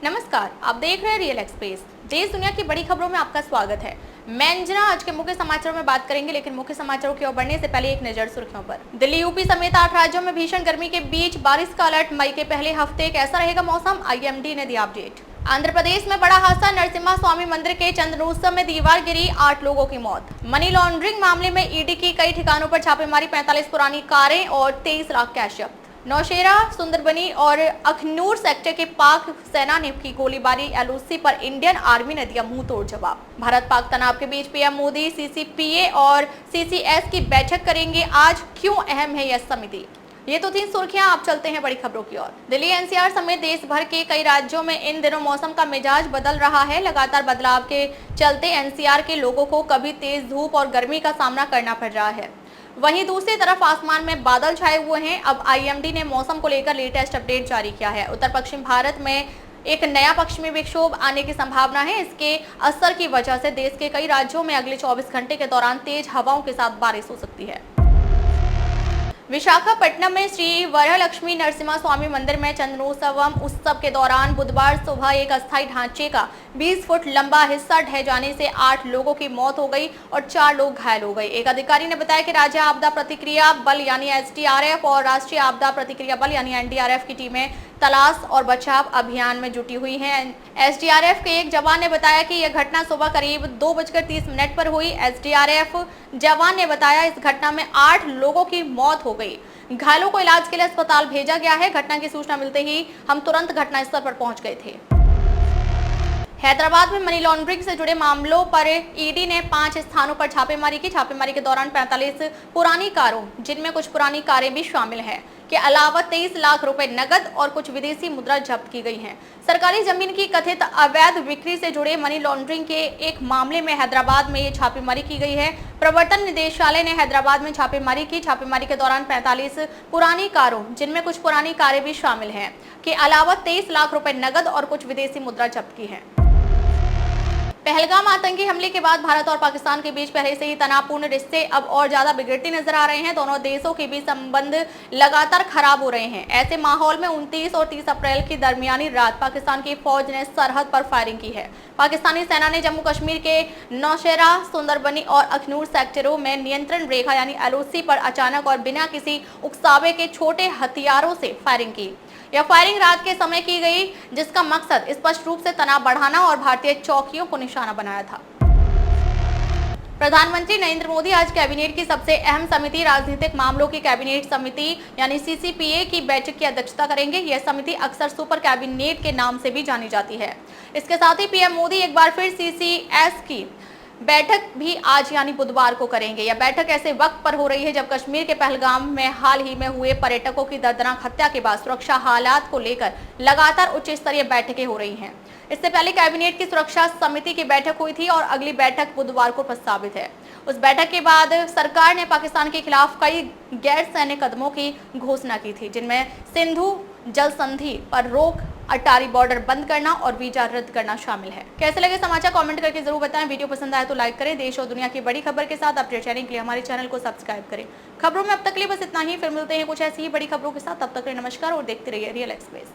नमस्कार, आप देख रहे हैं रियल एक्सप्रेस। देश दुनिया की बड़ी खबरों में आपका स्वागत है। मैं अंजना आज के मुख्य समाचारों में बात करेंगे, लेकिन मुख्य समाचारों की ओर बढ़ने से पहले एक नजर सुर्खियों पर। दिल्ली, यूपी समेत 8 राज्यों में भीषण गर्मी के बीच बारिश का अलर्ट। मई के पहले हफ्ते कैसा रहेगा मौसम, आईएमडी ने दिया अपडेट। आंध्र प्रदेश में बड़ा हादसा, नरसिम्हा स्वामी मंदिर के चंद्रोत्सव में दीवार गिरी, 8 लोगों की मौत। मनी लॉन्ड्रिंग मामले में ईडी की कई ठिकानों पर छापेमारी, 45 पुरानी कारें और 23 लाख कैश जब्त। नौशेरा, सुंदरबनी और अखनूर सेक्टर के पाक सेना ने की गोलीबारी, एलओसी पर इंडियन आर्मी ने दिया मुंह तोड़ जवाब। भारत पाक तनाव के बीच पीएम मोदी सीसीपीए और सीसीएस की बैठक करेंगे आज, क्यों अहम है यह समिति। ये तो थी सुर्खियां, आप चलते हैं बड़ी खबरों की ओर। दिल्ली एनसीआर समेत देश भर के कई राज्यों में इन दिनों मौसम का मिजाज बदल रहा है। लगातार बदलाव के चलते एनसीआर के लोगों को कभी तेज धूप और गर्मी का सामना करना पड़ रहा है, वहीं दूसरी तरफ आसमान में बादल छाए हुए हैं। अब आईएमडी ने मौसम को लेकर लेटेस्ट अपडेट जारी किया है। उत्तर पश्चिम भारत में एक नया पश्चिमी विक्षोभ आने की संभावना है। इसके असर की वजह से देश के कई राज्यों में अगले 24 घंटे के दौरान तेज हवाओं के साथ बारिश हो सकती है। विशाखापट्टनम में श्री वरलक्ष्मी नरसिम्हा स्वामी मंदिर में चंद्रोत्सवम उत्सव के दौरान बुधवार सुबह एक अस्थायी ढांचे का 20 फुट लंबा हिस्सा ढह जाने से 8 लोगों की मौत हो गई और 4 लोग घायल हो गए। एक अधिकारी ने बताया कि राज्य आपदा प्रतिक्रिया बल यानी एसडीआरएफ और राष्ट्रीय आपदा प्रतिक्रिया बल यानी एनडीआरएफ की टीमें तलाश और बचाव अभियान में जुटी हुई हैं। एसडीआरएफ के एक जवान ने बताया कि यह घटना सुबह करीब 2:30 पर हुई। एसडीआरएफ जवान ने बताया इस घटना में 8 लोगों की मौत हो गई। घायलों को इलाज के लिए अस्पताल भेजा गया है। घटना की सूचना मिलते ही हम तुरंत घटनास्थल पर पहुंच गए थे। हैदराबाद में मनी लॉन्ड्रिंग से जुड़े मामलों पर ईडी ने 5 स्थानों पर छापेमारी की। छापेमारी के दौरान 45 पुरानी कारों, जिनमें कुछ पुरानी कारें भी शामिल हैं, के अलावा 23 लाख रुपए नकद और कुछ विदेशी मुद्रा जब्त की गई है। सरकारी जमीन की कथित अवैध बिक्री से जुड़े मनी लॉन्ड्रिंग के एक मामले में हैदराबाद में ये छापेमारी की गई है। प्रवर्तन निदेशालय ने हैदराबाद में छापेमारी की। छापेमारी के दौरान 45 पुरानी कारों, जिनमें कुछ पुरानी कारें भी शामिल हैं, के अलावा 23 लाख रुपए नकद और कुछ विदेशी मुद्रा जब्त की है। पहलगाम आतंकी हमले के बाद भारत और पाकिस्तान के बीच पहले से ही तनावपूर्ण रिश्ते अब और ज्यादा बिगड़ते नजर आ रहे हैं। दोनों देशों के बीच संबंध लगातार खराब हो रहे हैं। ऐसे माहौल में 29 और 30 अप्रैल की दरमियानी रात पाकिस्तान की फौज ने सरहद पर फायरिंग की है। पाकिस्तानी सेना ने जम्मू कश्मीर के नौशेरा, सुंदरबनी और अखनूर सेक्टरों में नियंत्रण रेखा यानी एलओसी पर अचानक और बिना किसी उकसावे के छोटे हथियारों से फायरिंग की। यह फायरिंग रात के समय की गई, जिसका मकसद स्पष्ट रूप से तनाव बढ़ाना और भारतीय चौकियों को निशाना बनाया था। प्रधानमंत्री नरेंद्र मोदी आज कैबिनेट की सबसे अहम समिति राजनीतिक मामलों की कैबिनेट समिति यानी सीसीपीए की बैठक की अध्यक्षता करेंगे। यह समिति अक्सर सुपर कैबिनेट के नाम से भी जानी जाती है। इसके साथ ही पीएम मोदी एक बार फिर सीसीएस की बैठक भी आज यानी बुधवार को करेंगे। यह बैठक ऐसे वक्त पर हो रही है जब कश्मीर के पहलगाम में हाल ही में हुए पर्यटकों की दर्दनाक हत्या के बाद सुरक्षा हालात को लेकर लगातार उच्च स्तरीय बैठकें हो रही हैं। इससे पहले कैबिनेट की सुरक्षा समिति की बैठक हुई थी और अगली बैठक बुधवार को प्रस्तावित है। उस बैठक के बाद सरकार ने पाकिस्तान के खिलाफ कई गैर सैन्य कदमों की घोषणा की थी, जिनमें सिंधु जल संधि पर रोक, अटारी बॉर्डर बंद करना और वीजा रद्द करना शामिल है। कैसे लगे समाचार कमेंट करके जरूर बताएं। वीडियो पसंद आए तो लाइक करें। देश और दुनिया की बड़ी खबर के साथ अपडेट जानने के लिए हमारे चैनल को सब्सक्राइब करें। खबरों में अब तक के लिए बस इतना ही, फिर मिलते हैं कुछ ऐसी ही बड़ी खबरों के साथ। तब तक के लिए नमस्कार और देखते रहिए रियल एक्सप्रेस।